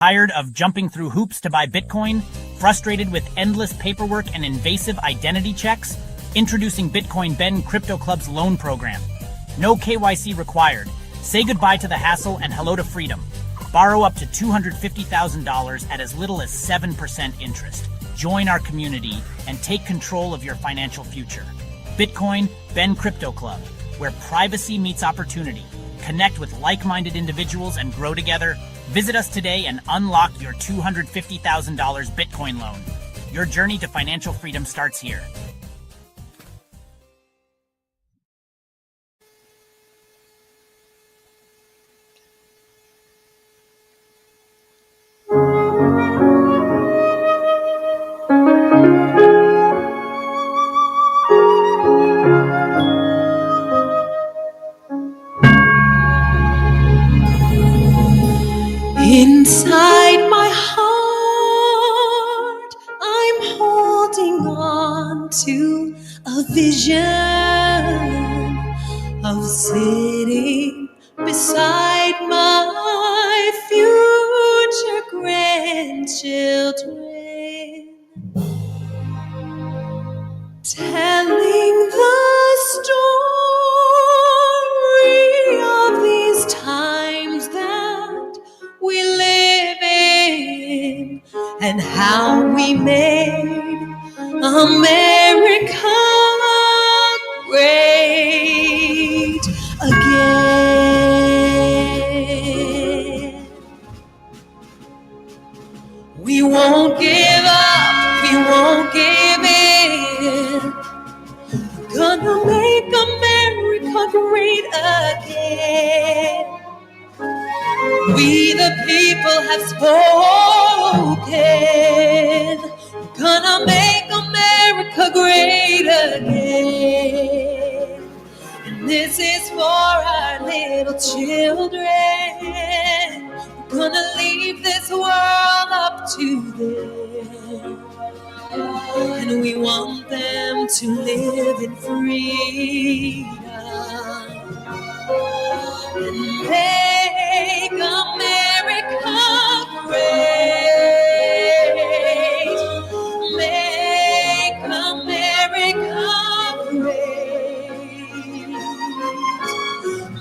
Tired of jumping through hoops to buy Bitcoin? Frustrated with endless paperwork and invasive identity checks? Introducing Bitcoin Ben Crypto Club's loan program. No KYC required. Say goodbye to the hassle and hello to freedom. Borrow up to $250,000 at as little as 7% interest. Join our community and take control of your financial future. Bitcoin Ben Crypto Club, where privacy meets opportunity. Connect with like-minded individuals and grow together. Visit us today and unlock your $250,000 Bitcoin loan. Your journey to financial freedom starts here. Inside my heart, I'm holding on to a vision of sitting beside my future grandchildren, telling the story of these times that we live in and how we made America great again. We won't give up, we won't give in. Gonna make America great again. We the people have spoken. We're gonna make America great again. And this is for our little children. We're gonna leave this world up to them. And we want them to live in freedom and make America great. Make America great.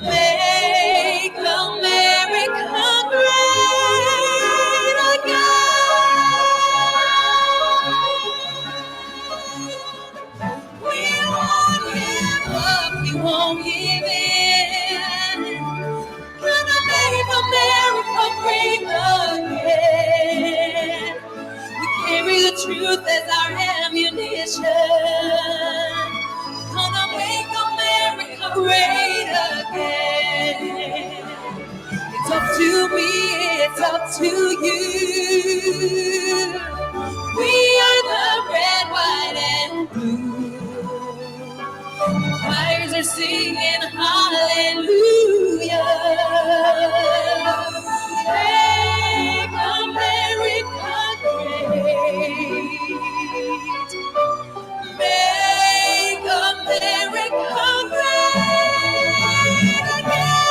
Make America great again. We won't give up, we won't give in. Gonna make America great again. We carry the truth as our ammunition. Gonna make America great again. It's up to me, it's up to you. We are the red, white, and blue. The choirs are singing hallelujah. Make America great. Make America great again.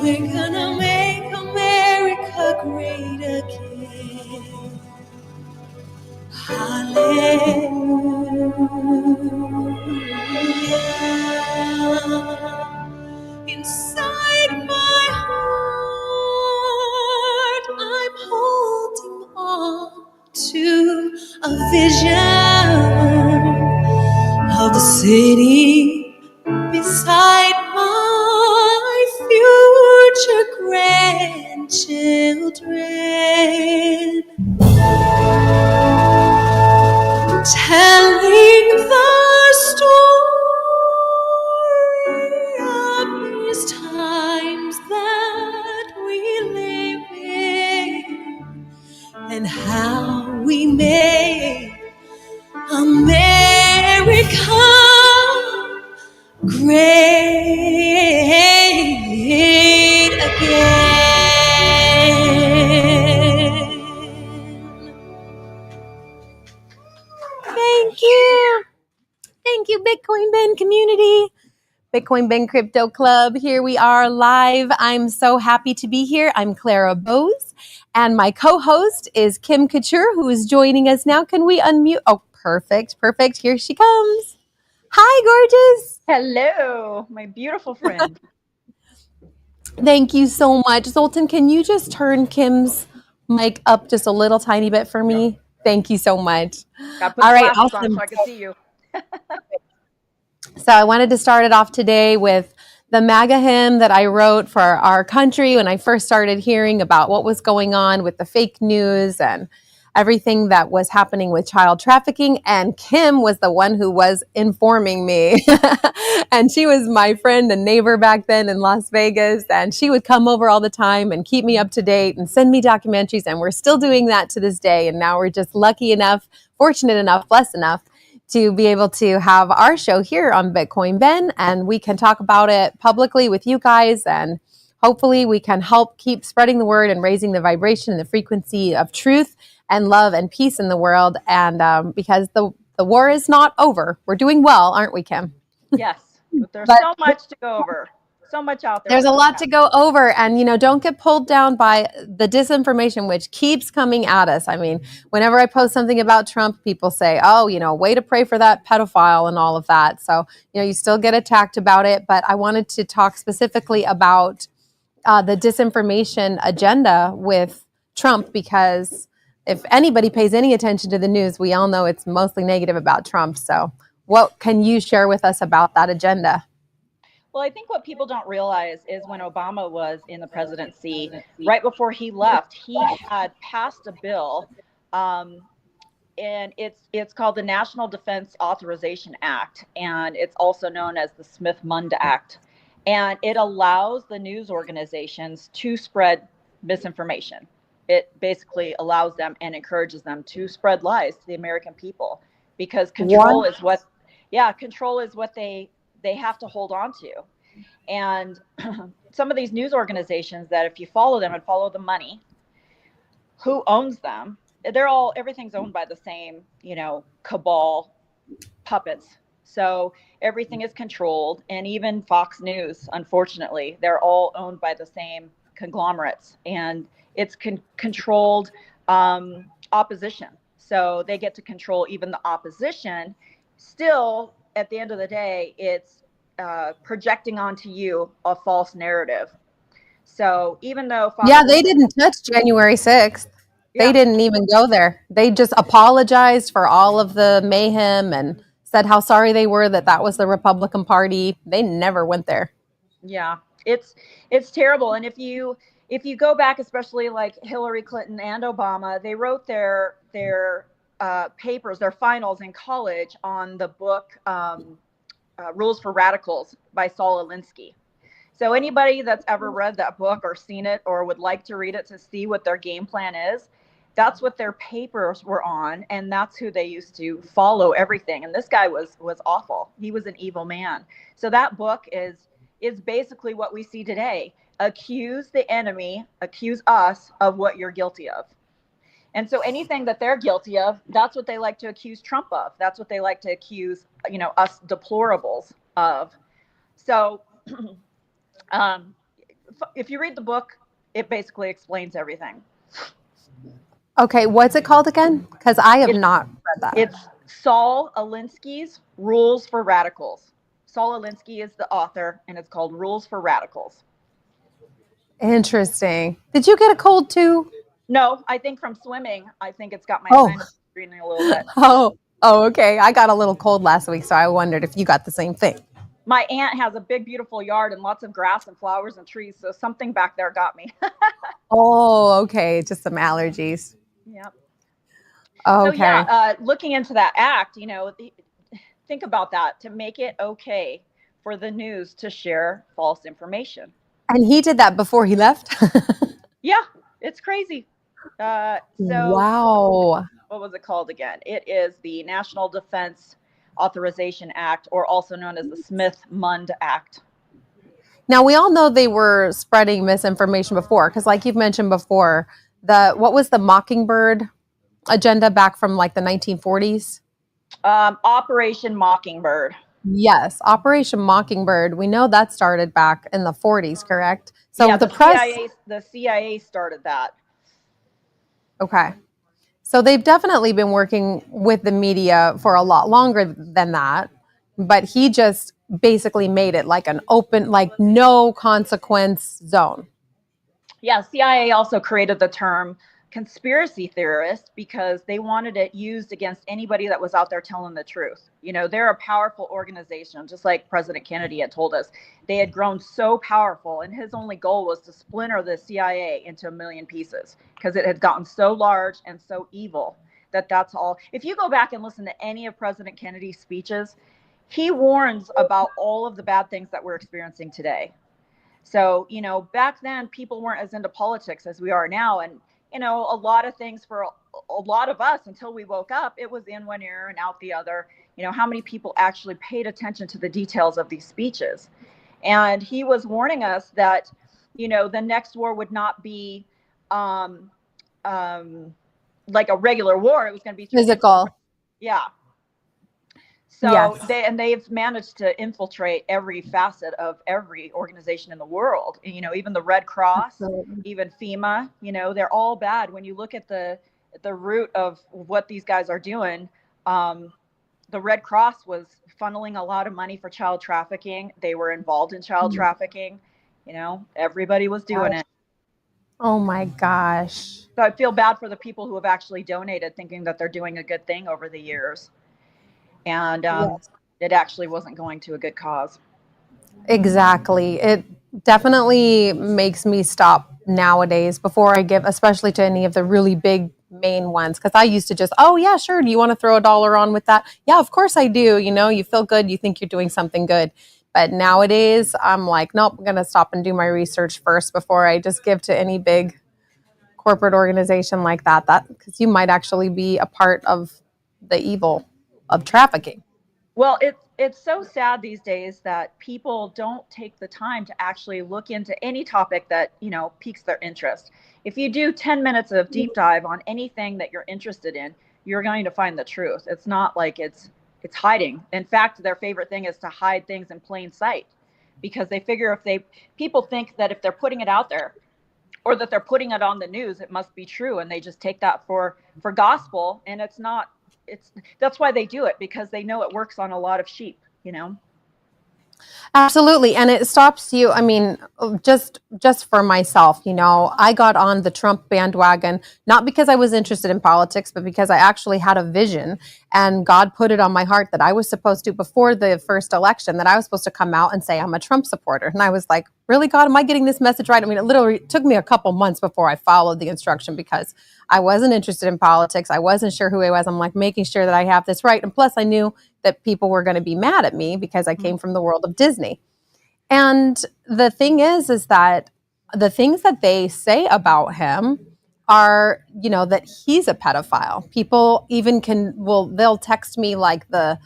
We're gonna make America great again. Hallelujah. Inside my heart, I'm holding on to a vision of the city beside my future grandchildren, telling the story of these times that we live in and how we made America Ben community, Bitcoin Ben Crypto Club. Here we are live. I'm so happy to be here. I'm Clara Bose, and my co-host is Kim Couture, who is joining us now. Can we unmute? Oh, perfect. Here she comes. Hi, gorgeous. Hello, my beautiful friend. Thank you so much. Zoltan, can you just turn Kim's mic up just a little tiny bit for me? Thank you so much. Got to put All the right, glasses on awesome. so I can see you. So I wanted to start it off today with the MAGA hymn that I wrote for our country when I first started hearing about what was going on with the fake news and everything that was happening with child trafficking. And Kim was the one who was informing me. And she was my friend and neighbor back then in Las Vegas. And she would come over all the time and keep me up to date and send me documentaries. And we're still doing that to this day. And now we're just lucky enough, fortunate enough, blessed enough to be able to have our show here on Bitcoin Ben, and we can talk about it publicly with you guys, and hopefully we can help keep spreading the word and raising the vibration and the frequency of truth and love and peace in the world. And because the war is not over, we're doing well, aren't we, Kim? Yes, but there's so much to go over. So much out there. There's a lot to go over, and don't get pulled down by the disinformation, which keeps coming at us. I mean, whenever I post something about Trump, people say, oh, way to pray for that pedophile and all of that. So, you still get attacked about it. But I wanted to talk specifically about the disinformation agenda with Trump, because if anybody pays any attention to the news, we all know it's mostly negative about Trump. So what can you share with us about that agenda? Well, I think what people don't realize is when Obama was in the presidency, right before he left, he had passed a bill, and it's called the National Defense Authorization Act, and it's also known as the Smith-Mundt Act, and it allows the news organizations to spread misinformation. It basically allows them and encourages them to spread lies to the American people, because control is what they have to hold on to. And some of these news organizations that, if you follow them and follow the money, who owns them? Everything's owned by the same, cabal puppets. So everything is controlled. And even Fox News, unfortunately, they're all owned by the same conglomerates, and it's controlled opposition. So they get to control even the opposition. Still, at the end of the day, it's projecting onto you a false narrative. So even though they didn't touch January 6th. They didn't even go there. They just apologized for all of the mayhem and said how sorry they were that was the Republican Party. They never went there. Yeah, it's terrible. And if you go back, especially like Hillary Clinton and Obama, they wrote their papers, their finals in college on the book Rules for Radicals by Saul Alinsky. So anybody that's ever read that book or seen it or would like to read it to see what their game plan is, that's what their papers were on, and that's who they used to follow everything. And this guy was awful. He was an evil man. So that book is basically what we see today. Accuse the enemy, accuse us of what you're guilty of. And so anything that they're guilty of, that's what they like to accuse Trump of. That's what they like to accuse, us deplorables of. So if you read the book, it basically explains everything. Okay, what's it called again? Because I have not read that. It's Saul Alinsky's Rules for Radicals. Saul Alinsky is the author, and it's called Rules for Radicals. Interesting. Did you get a cold too? No, I think from swimming. I think it's got my sinus screening a little bit. Oh, okay. I got a little cold last week, so I wondered if you got the same thing. My aunt has a big, beautiful yard and lots of grass and flowers and trees, so something back there got me. Oh, okay. Just some allergies. Yep. Okay. So looking into that act, think about that, to make it okay for the news to share false information. And he did that before he left? Yeah, it's crazy. Wow. What was it called again? It is the National Defense Authorization Act, or also known as the Smith-Mundt Act. Now, we all know they were spreading misinformation before, because like you've mentioned before, what was the Mockingbird agenda back from like the 1940s? Operation Mockingbird. Yes, Operation Mockingbird. We know that started back in the 40s, correct? So Yeah, the press, the CIA started that. okay. So they've definitely been working with the media for a lot longer than that, but he just basically made it like an open, like no consequence zone. Yeah, CIA also created the term conspiracy theorist because they wanted it used against anybody that was out there telling the truth. You know, they're a powerful organization, just like President Kennedy had told us. They had grown so powerful, and his only goal was to splinter the CIA into a million pieces because it had gotten so large and so evil that that's all. If you go back and listen to any of President Kennedy's speeches, he warns about all of the bad things that we're experiencing today. So, you know, back then people weren't as into politics as we are now. And, you know, a lot of things for a lot of us until we woke up, it was in one ear and out the other. You know, how many people actually paid attention to the details of these speeches? And he was warning us that, you know, the next war would not be um, like a regular war. It was going to be Physical. yeah. So Yes. they've managed to infiltrate every facet of every organization in the world. You know, even the Red Cross, Absolutely. even FEMA. You know, they're all bad. When you look at the root of what these guys are doing, the Red Cross was funneling a lot of money for child trafficking. They were involved in child trafficking. You know, everybody was doing it. Oh my gosh. So I feel bad for the people who have actually donated, thinking that they're doing a good thing over the years. And Yes. it actually wasn't going to a good cause. Exactly. It definitely makes me stop nowadays before I give, especially to any of the really big main ones. Because I used to just, oh, yeah, sure. Do you want to throw a dollar on with that? Yeah, of course I do. You know, you feel good. You think you're doing something good. But nowadays, I'm like, nope, I'm going to stop and do my research first before I just give to any big corporate organization like that. That because you might actually be a part of the evil of trafficking. Well, it's so sad these days that people don't take the time to actually look into any topic that, you know, piques their interest. If you do 10 minutes of deep dive on anything that you're interested in, you're going to find the truth. It's not like it's hiding. In fact, their favorite thing is to hide things in plain sight because they figure if they people think that if they're putting it out there or that they're putting it on the news, it must be true, and they just take that for gospel, and it's not. It's that's why they do it, because they know it works on a lot of sheep, you know. Absolutely. And it stops you. I mean, just for myself, you know, I got on the Trump bandwagon, not because I was interested in politics, but because I actually had a vision and God put it on my heart that I was supposed to, before the first election, that I was supposed to come out and say, I'm a Trump supporter. And I was like, really, God, am I getting this message right? I mean, it literally took me a couple months before I followed the instruction because I wasn't interested in politics. I wasn't sure who I was. I'm like making sure that I have this right. And plus I knew that people were going to be mad at me because I came from the world of Disney. And the thing is that the things that they say about him are, you know, that he's a pedophile. People even they'll text me like the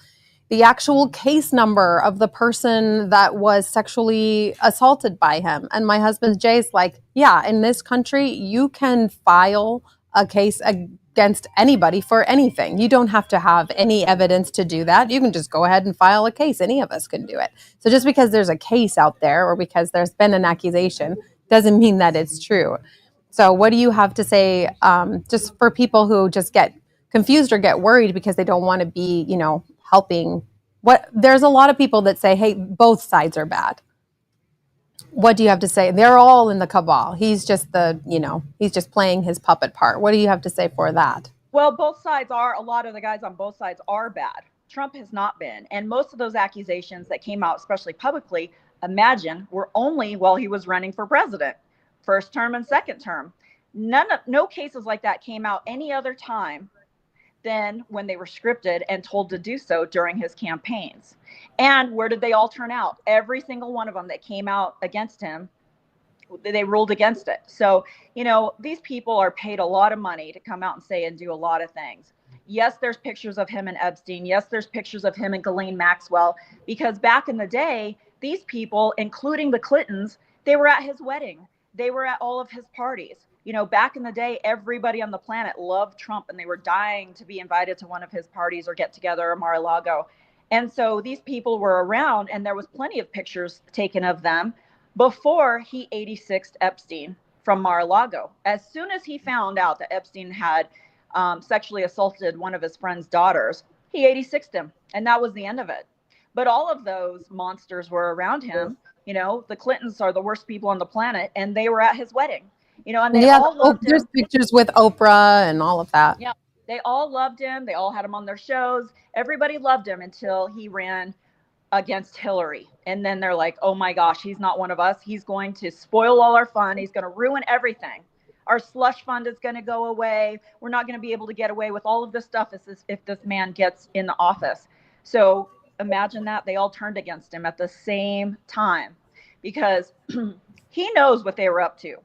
actual case number of the person that was sexually assaulted by him. And my husband Jay's like, yeah, in this country, you can file a case against anybody for anything. You don't have to have any evidence to do that. You can just go ahead and file a case. Any of us can do it. So just because there's a case out there or because there's been an accusation doesn't mean that it's true. So what do you have to say, just for people who just get confused or get worried because they don't want to be, you know, helping? There's a lot of people that say, hey, both sides are bad. What do you have to say? They're all in the cabal. He's just he's just playing his puppet part. What do you have to say for that? Well, a lot of the guys on both sides are bad. Trump has not been. And most of those accusations that came out, especially publicly, imagine, were only while he was running for president, first term and second term. No cases like that came out any other time than when they were scripted and told to do so during his campaigns. And where did they all turn out? Every single one of them that came out against him, they ruled against it. So, you know, these people are paid a lot of money to come out and say and do a lot of things. Yes, there's pictures of him and Epstein. Yes, there's pictures of him and Ghislaine Maxwell, because back in the day, these people, including the Clintons, they were at his wedding. They were at all of his parties. You know, back in the day, everybody on the planet loved Trump and they were dying to be invited to one of his parties or get together or Mar-a-Lago. And so these people were around, and there was plenty of pictures taken of them before he 86'd Epstein from Mar-a-Lago. As soon as he found out that Epstein had sexually assaulted one of his friend's daughters, he 86'd him, and that was the end of it. But all of those monsters were around him. You know, the Clintons are the worst people on the planet, and they were at his wedding. You know, and they all loved him. There's pictures with Oprah and all of that. Yeah, they all loved him. They all had him on their shows. Everybody loved him until he ran against Hillary. And then they're like, oh my gosh, he's not one of us. He's going to spoil all our fun. He's going to ruin everything. Our slush fund is going to go away. We're not going to be able to get away with all of this stuff if this man gets in the office. So imagine that. They all turned against him at the same time because he knows what they were up to.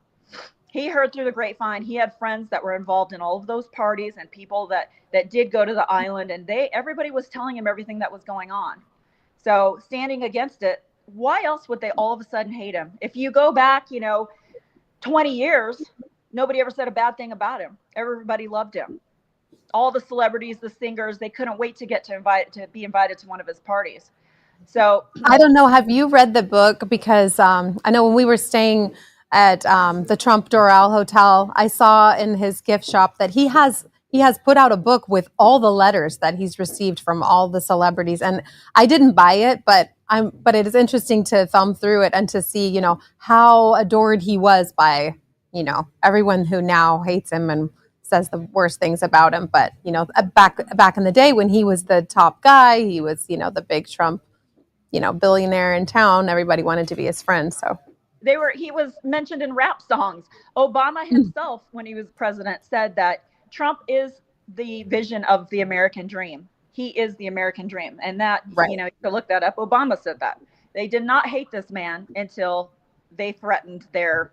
He heard through the grapevine. He had friends that were involved in all of those parties and people that did go to the island, and everybody was telling him everything that was going on. So standing against it, why else would they all of a sudden hate him? If you go back, 20 years, nobody ever said a bad thing about him. Everybody loved him. All the celebrities, the singers, they couldn't wait to get to be invited to one of his parties. So I don't know. Have you read the book? Because I know when we were staying at the Trump Doral Hotel, I saw in his gift shop that he has put out a book with all the letters that he's received from all the celebrities. And I didn't buy it, but it is interesting to thumb through it and to see, how adored he was by, everyone who now hates him and says the worst things about him. But, back in the day when he was the top guy, he was, the big Trump, billionaire in town, everybody wanted to be his friend. So he was mentioned in rap songs. Obama himself, when he was president, said that Trump is the vision of the American dream. He is the American dream. And that, right. You can look that up. Obama said that. They did not hate this man until they threatened their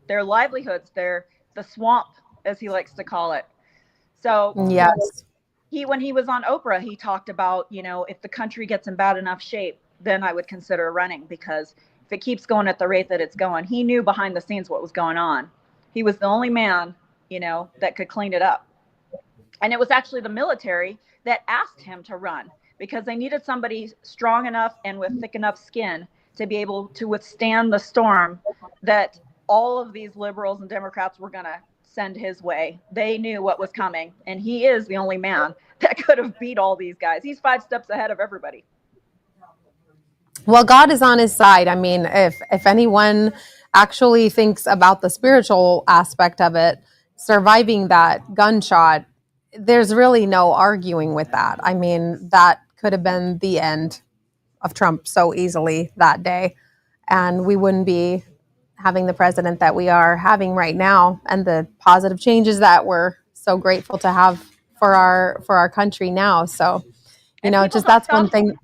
livelihoods, the swamp, as he likes to call it. So yes, when he was on Oprah, he talked about, if the country gets in bad enough shape, then I would consider running, because if it keeps going at the rate that it's going, he knew behind the scenes what was going on. He was the only man, that could clean it up. And it was actually the military that asked him to run because they needed somebody strong enough and with thick enough skin to be able to withstand the storm that all of these liberals and Democrats were going to send his way. They knew what was coming, and he is the only man that could have beat all these guys. He's 5 steps ahead of everybody. Well, God is on his side. I mean, if anyone actually thinks about the spiritual aspect of it, surviving that gunshot, there's really no arguing with that. I mean, that could have been the end of Trump so easily that day, and we wouldn't be having the president that we are having right now and the positive changes that we're so grateful to have for our country now. So, that's one thing.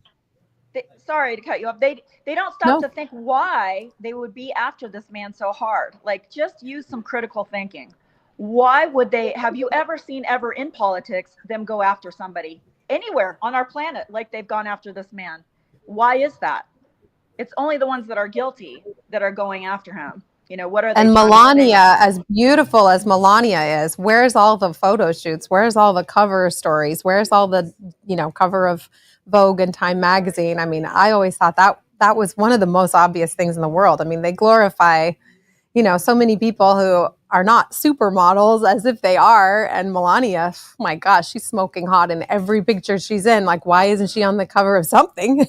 Sorry to cut you off. They don't stop to think why they would be after this man so hard. Like, just use some critical thinking. Why would they? Have you ever seen in politics them go after somebody anywhere on our planet like they've gone after this man? Why is that? It's only the ones that are guilty that are going after him. What are they? And Melania, as beautiful as Melania is, where's all the photo shoots? Where's all the cover stories? Where's all the, cover of Vogue and Time magazine? I mean, I always thought that was one of the most obvious things in the world. I mean, they glorify, so many people who are not supermodels as if they are. And Melania, my gosh, she's smoking hot in every picture she's in. Like, why isn't she on the cover of something?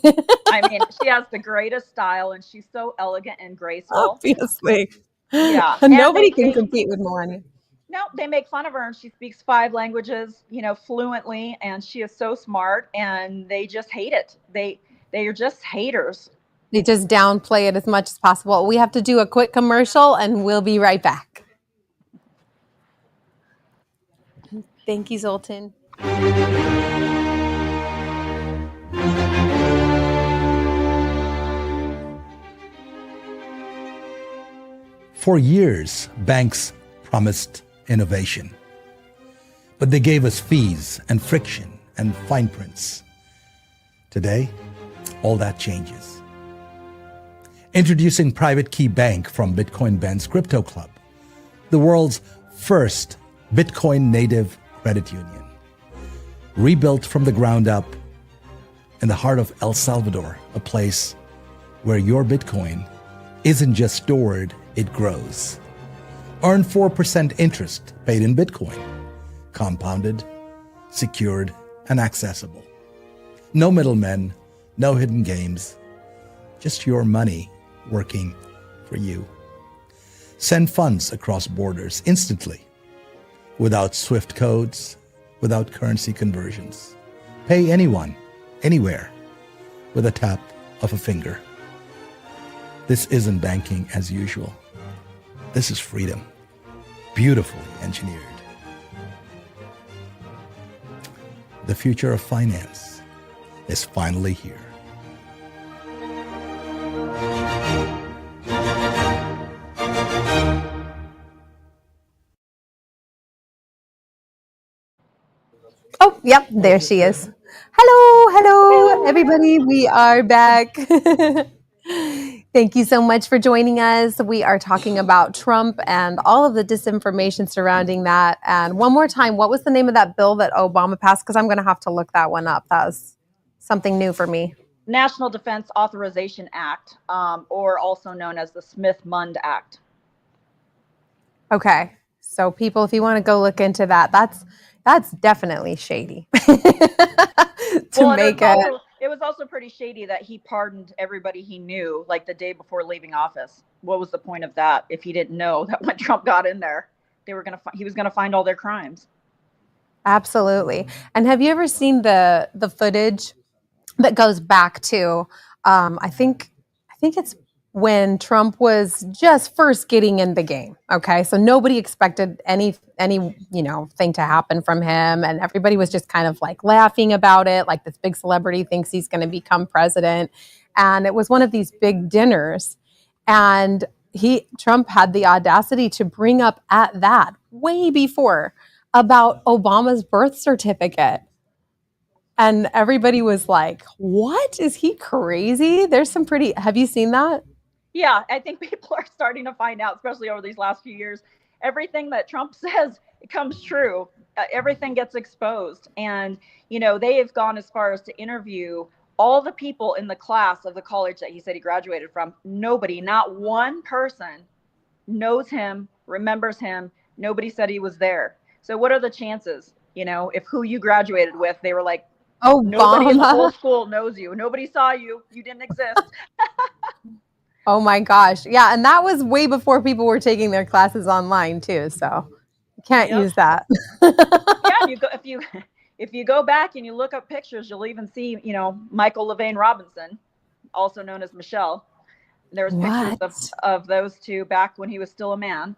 I mean, she has the greatest style and she's so elegant and graceful. Obviously. Yeah. Nobody can compete with Melania. No, they make fun of her, and she speaks 5 languages, fluently, and she is so smart, and they just hate it. They are just haters. They just downplay it as much as possible. We have to do a quick commercial, and we'll be right back. Thank you, Zoltan. For years, banks promised innovation, but they gave us fees and friction and fine prints. Today, all that changes. Introducing Private Key Bank from Bitcoin Ben's Crypto Club, the world's first Bitcoin native credit union. Rebuilt from the ground up, in the heart of El Salvador, a place where your Bitcoin isn't just stored, it grows. Earn 4% interest paid in Bitcoin, compounded, secured, and accessible. No middlemen, no hidden games, just your money working for you. Send funds across borders instantly, without SWIFT codes, without currency conversions. Pay anyone, anywhere, with a tap of a finger. This isn't banking as usual. This is freedom, beautifully engineered. The future of finance is finally here. Oh, yep, there she is. Hello, everybody. We are back. Thank you so much for joining us. We are talking about Trump and all of the disinformation surrounding that. And one more time, what was the name of that bill that Obama passed? Because I'm going to have to look that one up. That was something new for me. National Defense Authorization Act, or also known as the Smith-Mund Act. Okay. So people, if you want to go look into that, that's definitely shady. It was also pretty shady that he pardoned everybody he knew, like the day before leaving office. What was the point of that if he didn't know that when Trump got in there, he was gonna find all their crimes? Absolutely. And have you ever seen the footage that goes back to I think it's when Trump was just first getting in the game. Okay. So nobody expected any thing to happen from him. And everybody was just kind of like laughing about it. Like this big celebrity thinks he's going to become president. And it was one of these big dinners. And Trump had the audacity to bring up at that way before about Obama's birth certificate. And everybody was like, what? Is he crazy? Have you seen that? Yeah, I think people are starting to find out, especially over these last few years, everything that Trump says, it comes true. Everything gets exposed. And, they have gone as far as to interview all the people in the class of the college that he said he graduated from. Nobody, not one person knows him, remembers him. Nobody said he was there. So what are the chances, if who you graduated with, they were like, nobody in the whole school knows you. Nobody saw you. You didn't exist. Oh my gosh. Yeah. And that was way before people were taking their classes online too. So you can't use that. Yeah. If you go back and you look up pictures, you'll even see, Michael LaVane Robinson, also known as Michelle. There's pictures of those two back when he was still a man.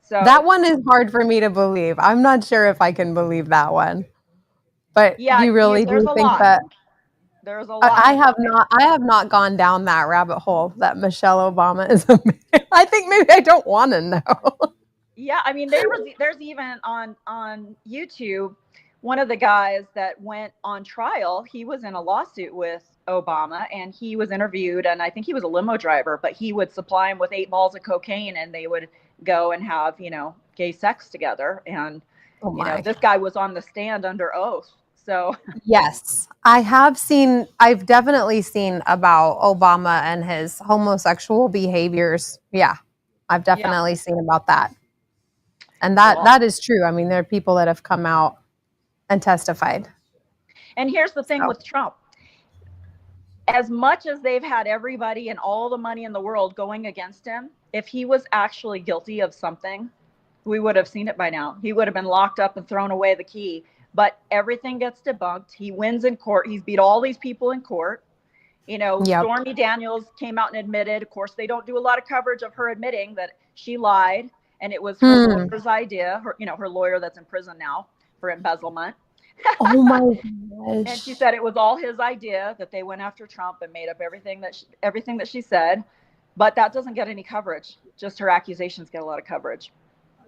So that one is hard for me to believe. I'm not sure if I can believe that one. But you really do think that there's a lot. I have not gone down that rabbit hole that Michelle Obama is a man. I think maybe I don't want to know. Yeah, I mean, there's even on YouTube, one of the guys that went on trial, he was in a lawsuit with Obama and he was interviewed, and I think he was a limo driver, but he would supply him with 8 balls of cocaine and they would go and have, gay sex together. And, this guy was on the stand under oath. So yes, I've definitely seen about Obama and his homosexual behaviors. Yeah, I've definitely seen about that. And that is true. I mean, there are people that have come out and testified. And here's the thing with Trump. As much as they've had everybody and all the money in the world going against him, if he was actually guilty of something, we would have seen it by now. He would have been locked up and thrown away the key. But everything gets debunked. He wins in court. He's beat all these people in court. Stormy Daniels came out and admitted. Of course, they don't do a lot of coverage of her admitting that she lied. And it was her lawyer's idea, her lawyer that's in prison now for embezzlement. Oh my gosh. And she said it was all his idea, that they went after Trump and made up everything that she said. But that doesn't get any coverage. Just her accusations get a lot of coverage.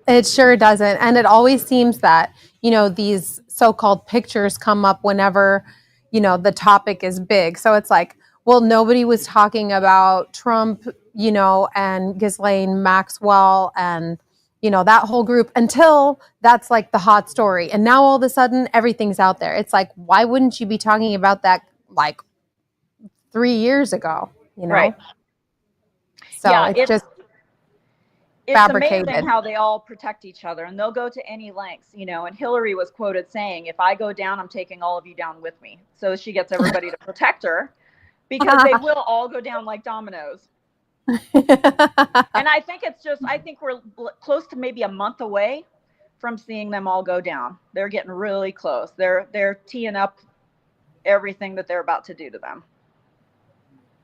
It sure doesn't. And it always seems that, these so-called pictures come up whenever, the topic is big. So it's like, well, nobody was talking about Trump, and Ghislaine Maxwell and, that whole group until that's like the hot story. And now all of a sudden everything's out there. It's like, why wouldn't you be talking about that like 3 years ago, Right. So Yeah, it's just it's amazing fabricated. how they all protect each other, and they'll go to any lengths, and Hillary was quoted saying, if I go down, I'm taking all of you down with me. So she gets everybody to protect her, because they will all go down like dominoes. And I think we're close to maybe a month away from seeing them all go down. They're getting really close. They're teeing up everything that they're about to do to them.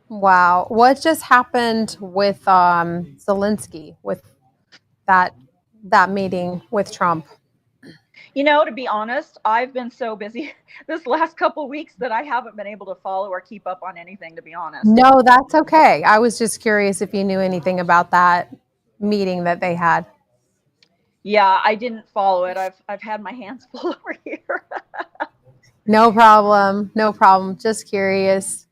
Wow. What just happened with Zelensky, with that meeting with Trump? To be honest, I've been so busy this last couple of weeks that I haven't been able to follow or keep up on anything, to be honest. No, that's okay. I was just curious if you knew anything about that meeting that they had. Yeah, I didn't follow it. I've had my hands full over here. No problem. No problem. Just curious.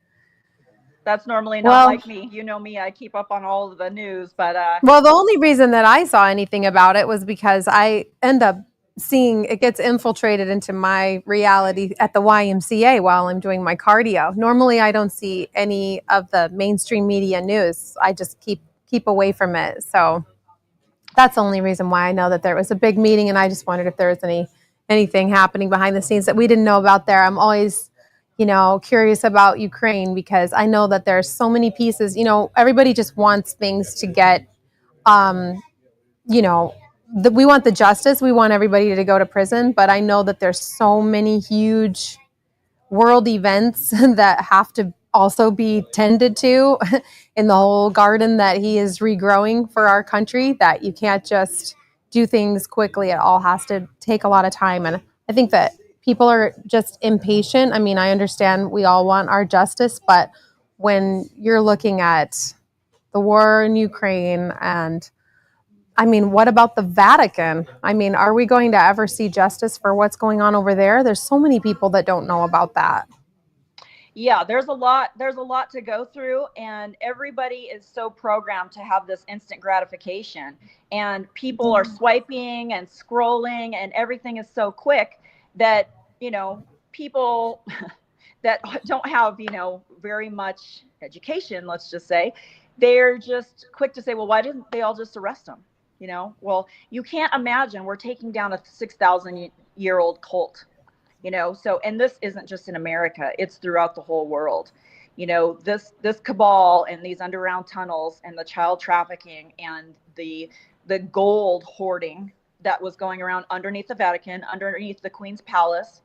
That's normally not like me. You know me, I keep up on all of the news, but well, the only reason that I saw anything about it was because I end up seeing it gets infiltrated into my reality at the YMCA while I'm doing my cardio. Normally I don't see any of the mainstream media news. I just keep away from it. So that's the only reason why I know that there was a big meeting, and I just wondered if there was anything happening behind the scenes that we didn't know about there. I'm always, curious about Ukraine because I know that there's so many pieces. Everybody just wants things to get, we want the justice. We want everybody to go to prison, but I know that there's so many huge world events that have to also be tended to in the whole garden that he is regrowing for our country, that you can't just do things quickly. It all has to take a lot of time. And I think that people are just impatient. I mean, I understand we all want our justice, but when you're looking at the war in Ukraine and what about the Vatican? Are we going to ever see justice for what's going on over there? There's so many people that don't know about that. Yeah, there's a lot to go through, and everybody is so programmed to have this instant gratification, and people are swiping and scrolling, and everything is so quick that, people that don't have, very much education, let's just say, they're just quick to say, well, why didn't they all just arrest them? Well, you can't imagine we're taking down a 6,000-year-old cult. So, and this isn't just in America, it's throughout the whole world. This cabal and these underground tunnels and the child trafficking and the gold hoarding that was going around underneath the Vatican, underneath the Queen's Palace.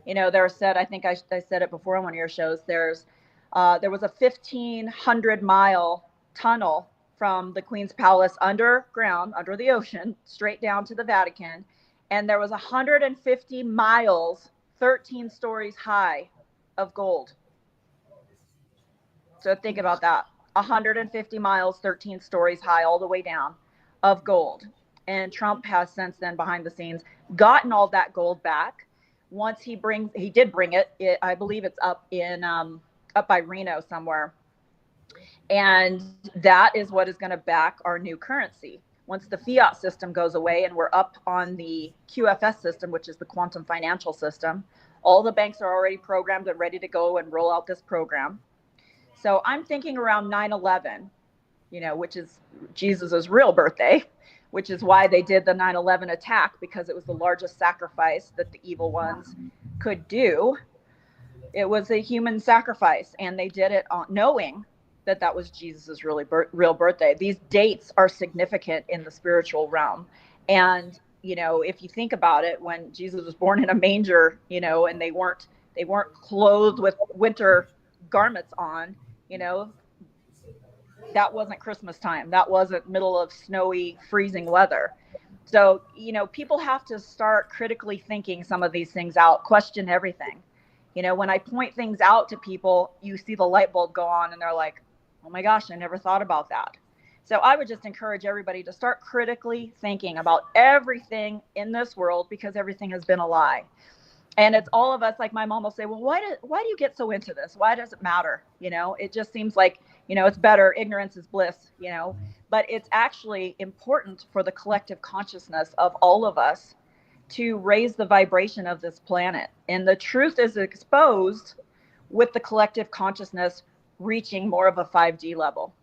There said, I think I said it before on one of your shows, there was a 1,500-mile tunnel from the Queen's Palace underground, under the ocean, straight down to the Vatican. And there was 150 miles, 13 stories high, of gold. So think about that. 150 miles, 13 stories high, all the way down, of gold. And Trump has since then, behind the scenes, gotten all that gold back. Once he did bring it, I believe it's up by Reno somewhere. And that is what is going to back our new currency. Once the fiat system goes away and we're up on the QFS system, which is the quantum financial system, all the banks are already programmed and ready to go and roll out this program. So I'm thinking around 9/11, which is Jesus's real birthday, which is why they did the 9/11 attack, because it was the largest sacrifice that the evil ones could do. It was a human sacrifice, and they did it knowing that was Jesus's real birthday. These dates are significant in the spiritual realm. And, if you think about it, when Jesus was born in a manger, and they weren't clothed with winter garments on, that wasn't Christmas time. That wasn't middle of snowy, freezing weather. So, people have to start critically thinking some of these things out, question everything. When I point things out to people, you see the light bulb go on and they're like, oh my gosh, I never thought about that. So I would just encourage everybody to start critically thinking about everything in this world, because everything has been a lie. And it's all of us, like my mom will say, well, why do you get so into this? Why does it matter? It just seems like, it's better. Ignorance is bliss, but it's actually important for the collective consciousness of all of us to raise the vibration of this planet. And the truth is exposed with the collective consciousness reaching more of a 5G level.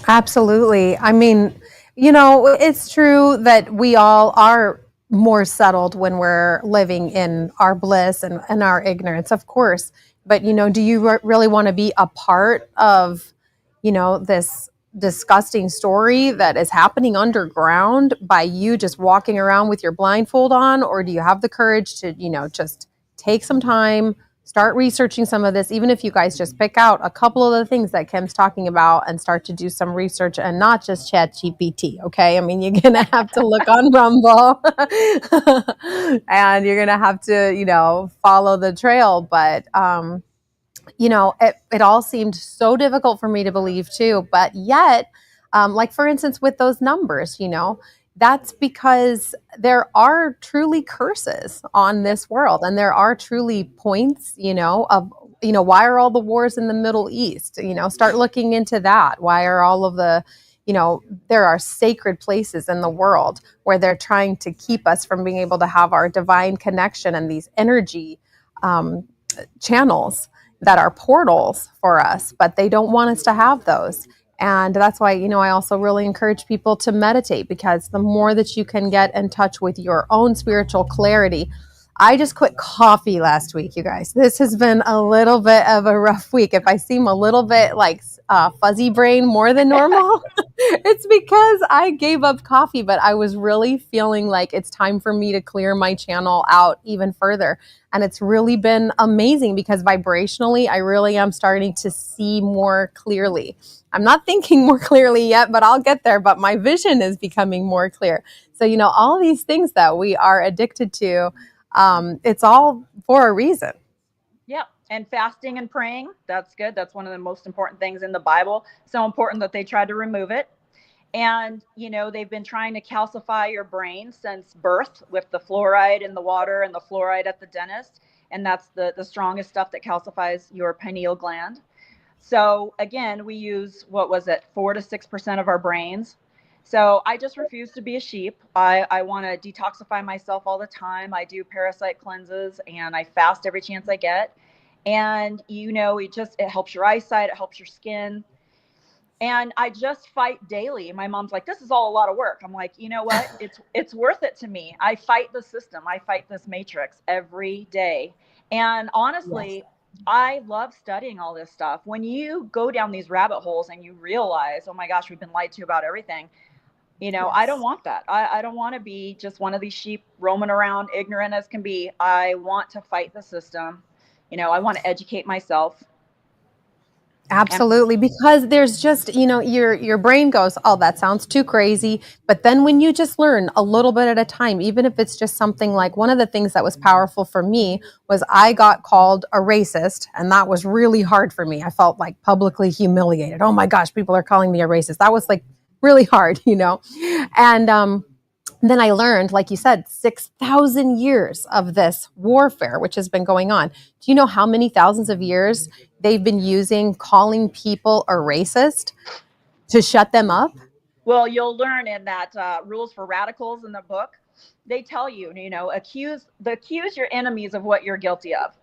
Absolutely. I mean, you know, it's true that we all are more settled when we're living in our bliss and our ignorance, of course. But, you know, do you really want to be a part of, you know, this disgusting story that is happening underground by you just walking around with your blindfold on? Or do you have the courage to, you know, just take some time, start researching some of this, even if you guys just pick out a couple of the things that Kim's talking about and start to do some research and not just chat GPT, okay? I mean, you're going to have to look on Rumble and you're going to have to, you know, follow the trail. But, you know, it all seemed so difficult for me to believe too. But yet, like for instance, with those numbers, you know, that's because there are truly curses on this world, and there are truly points, you know, of, you know, why are all the wars in the Middle East? You know, start looking into that. Why are all of the, you know, there are sacred places in the world where they're trying to keep us from being able to have our divine connection and these energy channels that are portals for us, but they don't want us to have those. And that's why, you know, I also really encourage people to meditate, because the more that you can get in touch with your own spiritual clarity. I just quit coffee last week, you guys. This has been a little bit of a rough week. If I seem a little bit like fuzzy brain more than normal, it's because I gave up coffee, but I was really feeling like it's time for me to clear my channel out even further. And it's really been amazing because vibrationally, I really am starting to see more clearly. I'm not thinking more clearly yet, but I'll get there. But my vision is becoming more clear. So, you know, all these things that we are addicted to, it's all for a reason. Yeah. And fasting and praying, that's good. That's one of the most important things in the Bible. So important that they tried to remove it. And, you know, they've been trying to calcify your brain since birth with the fluoride in the water and the fluoride at the dentist. And that's the strongest stuff that calcifies your pineal gland. So again, we use, what was it, 4 to 6% of our brains. So I just refuse to be a sheep. I want to detoxify myself all the time. I do parasite cleanses and I fast every chance I get. And, you know, it helps your eyesight. It helps your skin. And I just fight daily. My mom's like, this is all a lot of work. I'm like, you know what? It's worth it to me. I fight the system. I fight this matrix every day. And honestly, yes, I love studying all this stuff. When you go down these rabbit holes and you realize, oh my gosh, we've been lied to about everything. You know, yes, I don't want that. I don't want to be just one of these sheep roaming around ignorant as can be. I want to fight the system. You know, I want to educate myself. Absolutely, because there's just, you know, your brain goes, oh, that sounds too crazy. But then when you just learn a little bit at a time, even if it's just something like, one of the things that was powerful for me was I got called a racist, and that was really hard for me. I felt like publicly humiliated. Oh my gosh, people are calling me a racist. That was like really hard, you know. And then I learned, like you said, 6,000 years of this warfare, which has been going on. Do you know how many thousands of years they've been using calling people a racist to shut them up? Well, you'll learn in that Rules for Radicals in the book. They tell you, you know, accuse your enemies of what you're guilty of.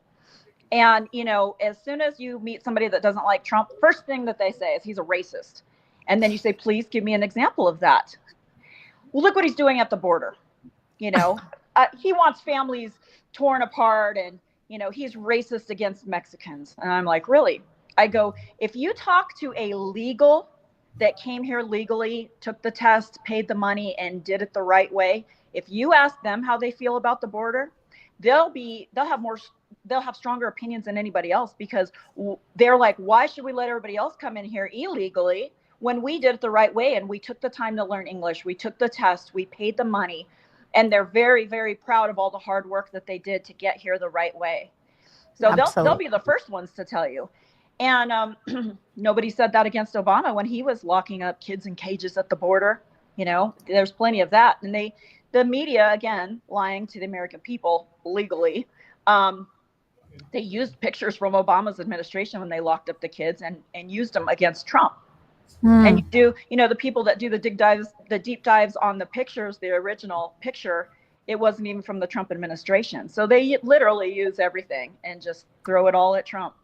And, you know, as soon as you meet somebody that doesn't like Trump, first thing that they say is he's a racist. And then you say, please give me an example of that. Well, look what he's doing at the border. You know, he wants families torn apart, and, you know, he's racist against Mexicans. And I'm like, really? I go, if you talk to a legal that came here legally, took the test, paid the money, and did it the right way, if you ask them how they feel about the border, they'll have stronger opinions than anybody else, because they're like, why should we let everybody else come in here illegally when we did it the right way and we took the time to learn English, we took the test, we paid the money, and they're very, very proud of all the hard work that they did to get here the right way. So they'll be the first ones to tell you. And nobody said that against Obama when he was locking up kids in cages at the border. You know, there's plenty of that. And the media, again, lying to the American people legally, they used pictures from Obama's administration when they locked up the kids and used them against Trump. And the people that do the deep dives on the pictures, the original picture, it wasn't even from the Trump administration. So they literally use everything and just throw it all at Trump.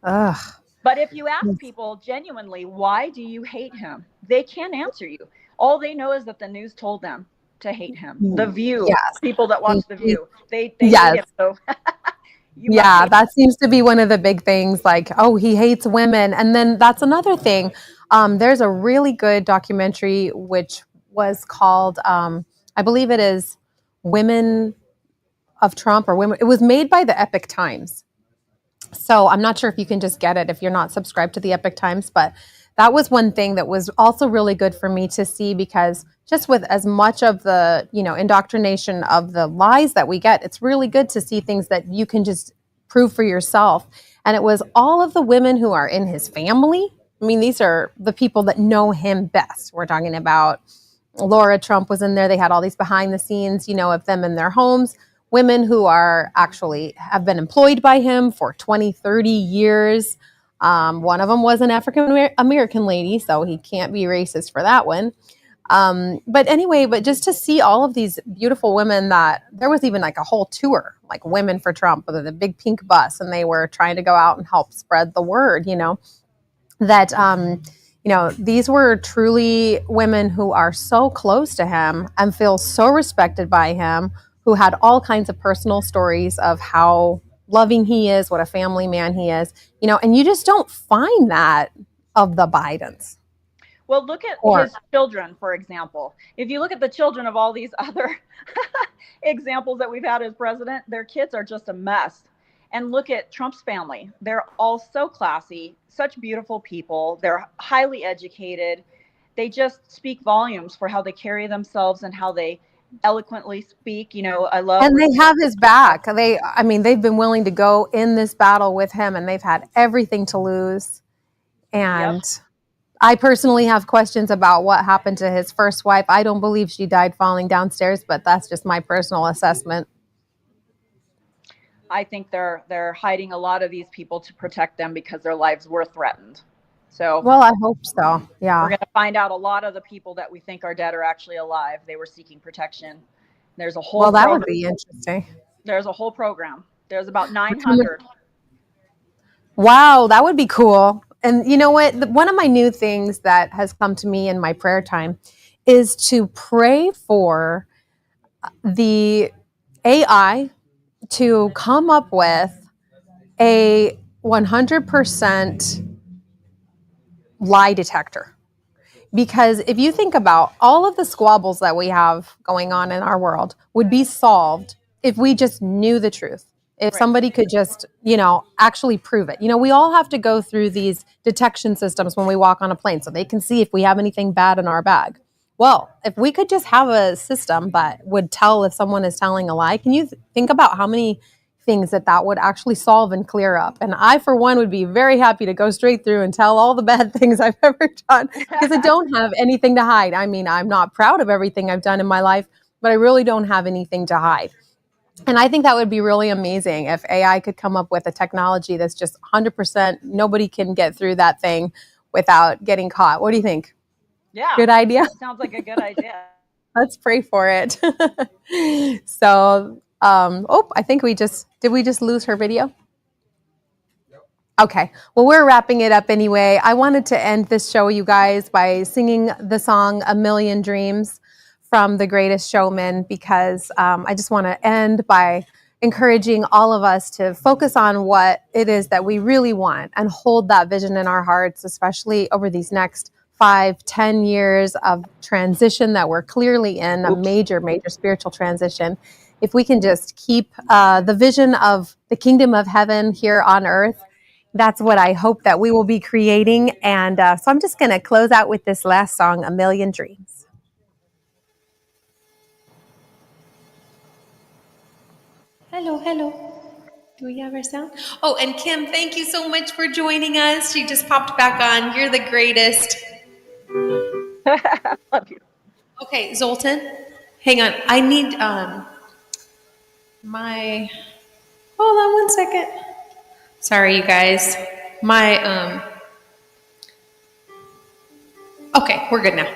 Ugh. But if you ask people genuinely, why do you hate him? They can't answer you. All they know is that the news told them to hate him. The View, Yes. people that watch The View, they hate Yes. him. So you must Yeah, hate that seems to be one of the big things. Like, oh, he hates women. And then that's another thing. There's a really good documentary which was called, I believe it is Women of Trump or Women. It was made by the Epic Times. So I'm not sure if you can just get it if you're not subscribed to the Epic Times, but that was one thing that was also really good for me to see, because just with as much of the, indoctrination of the lies that we get, it's really good to see things that you can just prove for yourself. And it was all of the women who are in his family. I mean, these are the people that know him best. We're talking about Laura Trump was in there. They had all these behind the scenes, of them in their homes. Women who are actually have been employed by him for 20, 30 years. One of them was an African American lady, so he can't be racist for that one. But anyway, but just to see all of these beautiful women, that there was even like a whole tour, like Women for Trump, with a big pink bus, and they were trying to go out and help spread the word, that these were truly women who are so close to him and feel so respected by him, who had all kinds of personal stories of how loving he is, what a family man he is, and you just don't find that of the Bidens. Well, look at his children, for example. If you look at the children of all these other examples that we've had as president, their kids are just a mess. And look at Trump's family. They're all so classy, such beautiful people. They're highly educated. They just speak volumes for how they carry themselves and how they eloquently speak. I love. And they have his back. They've been willing to go in this battle with him, and they've had everything to lose. And yep. I personally have questions about what happened to his first wife. I don't believe she died falling downstairs, but that's just my personal assessment. I think they're hiding a lot of these people to protect them because their lives were threatened. So, well, I hope so. Yeah. We're going to find out a lot of the people that we think are dead are actually alive. They were seeking protection. There's a whole that would be interesting. There's a whole program. There's about 900. Wow, that would be cool. And you know what? One of my new things that has come to me in my prayer time is to pray for the AI to come up with a 100% lie detector. Because if you think about all of the squabbles that we have going on in our world would be solved if we just knew the truth. If somebody could just, actually prove it. We all have to go through these detection systems when we walk on a plane so they can see if we have anything bad in our bag. Well, if we could just have a system that would tell if someone is telling a lie, can you think about how many things that would actually solve and clear up? And I, for one, would be very happy to go straight through and tell all the bad things I've ever done, because I don't have anything to hide. I mean, I'm not proud of everything I've done in my life, but I really don't have anything to hide. And I think that would be really amazing if AI could come up with a technology that's just 100%, nobody can get through that thing without getting caught. What do you think? Yeah. Good idea? Sounds like a good idea. Let's pray for it. So, I think did we just lose her video? Okay. Well, we're wrapping it up anyway. I wanted to end this show, you guys, by singing the song "A Million Dreams" from The Greatest Showman, because I just want to end by encouraging all of us to focus on what it is that we really want and hold that vision in our hearts, especially over these next 5-10 years of transition that we're clearly in, a major spiritual transition. If we can just keep the vision of the kingdom of heaven here on earth, that's what I hope that we will be creating. And so I'm just going to close out with this last song, "A Million Dreams." Hello. Do we have our sound? Oh, and Kim, thank you so much for joining us. She just popped back on. You're the greatest. Love you. Okay, Zoltan, hang on. I need my. Hold on 1 second. Sorry, you guys. Okay, we're good now.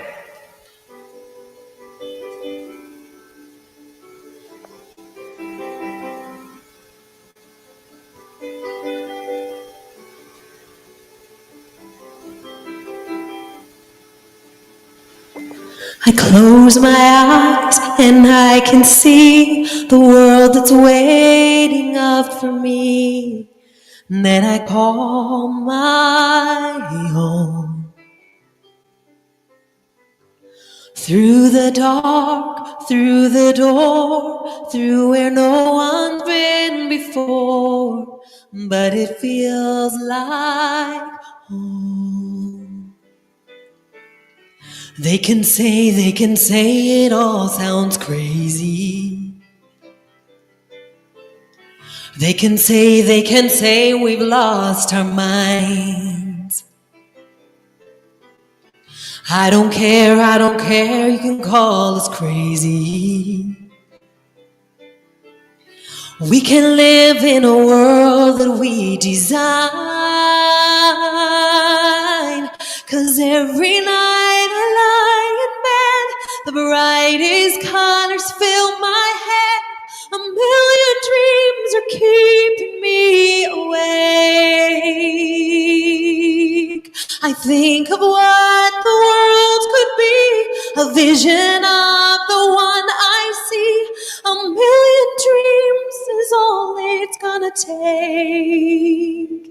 I close my eyes and I can see the world that's waiting up for me, that I call my own. Through the dark, through the door, through where no one's been before, but it feels like home. They can say it all sounds crazy. They can say we've lost our minds. I don't care, you can call us crazy. We can live in a world that we design. 'Cause every night I lie in bed, the brightest colors fill my head. A million dreams are keeping me awake. I think of what the world could be, a vision of the one I see. A million dreams is all it's gonna take.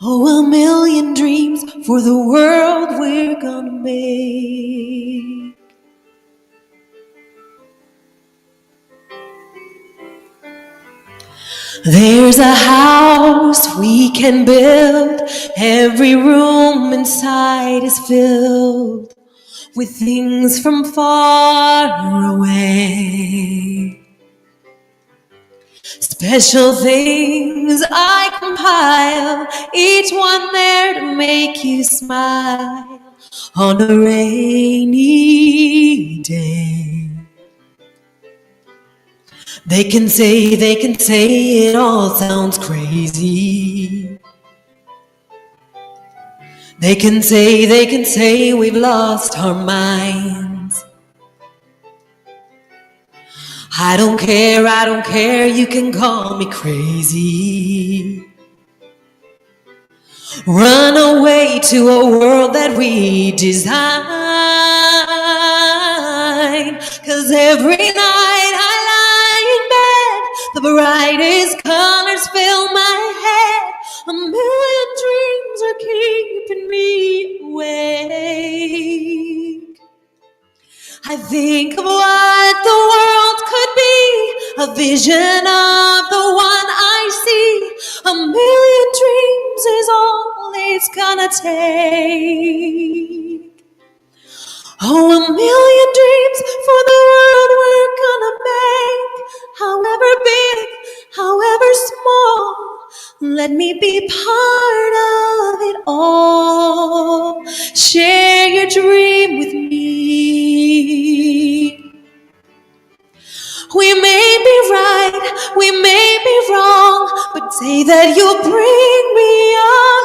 Oh, a million dreams for the world we're gonna make. There's a house we can build. Every room inside is filled with things from far away. Special things I compile, each one there to make you smile on a rainy day. They can say it all sounds crazy. They can say we've lost our minds. I don't care, you can call me crazy. Run away to a world that we design. 'Cause every night I lie in bed, the brightest colors fill my head. A million dreams are keeping me awake. I think of what the world could be, a vision of the one I see. A million dreams is all it's gonna take. Oh, a million dreams for the world we're gonna make. However big, however small, let me be part of it all. Share your dream with me. We may be right, we may be wrong, but say that you'll bring me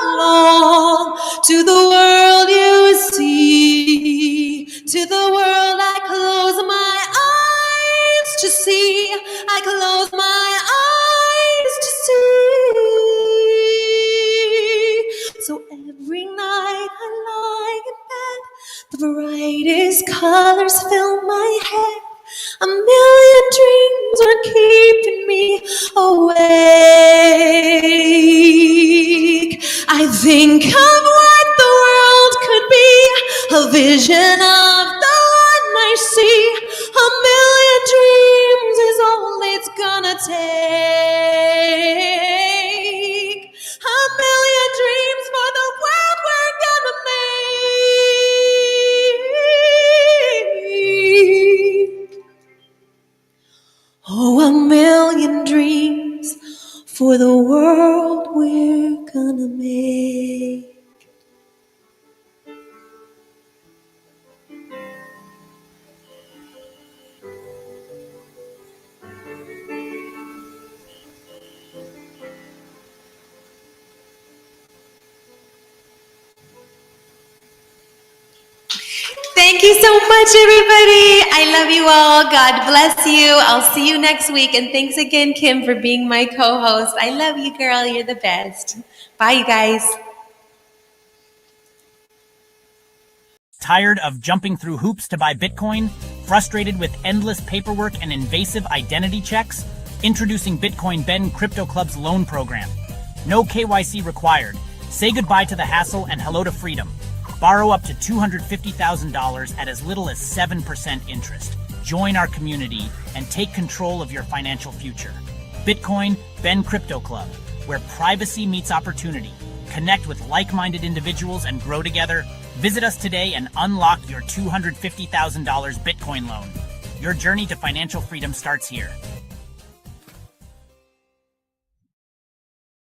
along to the world you see, to the world I close my eyes to see, I close my eyes to see. So every night I lie in bed, the brightest colors fill my head. A million dreams are keeping me awake. I think of what the world could be, a vision of the one I see. A million dreams is all it's gonna take. A million dreams for the world we're gonna make. Oh, a million dreams for the world we're gonna make. Thank you so much, everybody. I love you all. God bless you. I'll see you next week. And thanks again, Kim, for being my co-host. I love you, girl. You're the best. Bye, you guys. Tired of jumping through hoops to buy Bitcoin? Frustrated with endless paperwork and invasive identity checks? Introducing Bitcoin Ben Crypto Club's loan program. No KYC required. Say goodbye to the hassle and hello to freedom. Borrow up to $250,000 at as little as 7% interest. Join our community and take control of your financial future. Bitcoin Ben Crypto Club, where privacy meets opportunity. Connect with like-minded individuals and grow together. Visit us today and unlock your $250,000 Bitcoin loan. Your journey to financial freedom starts here.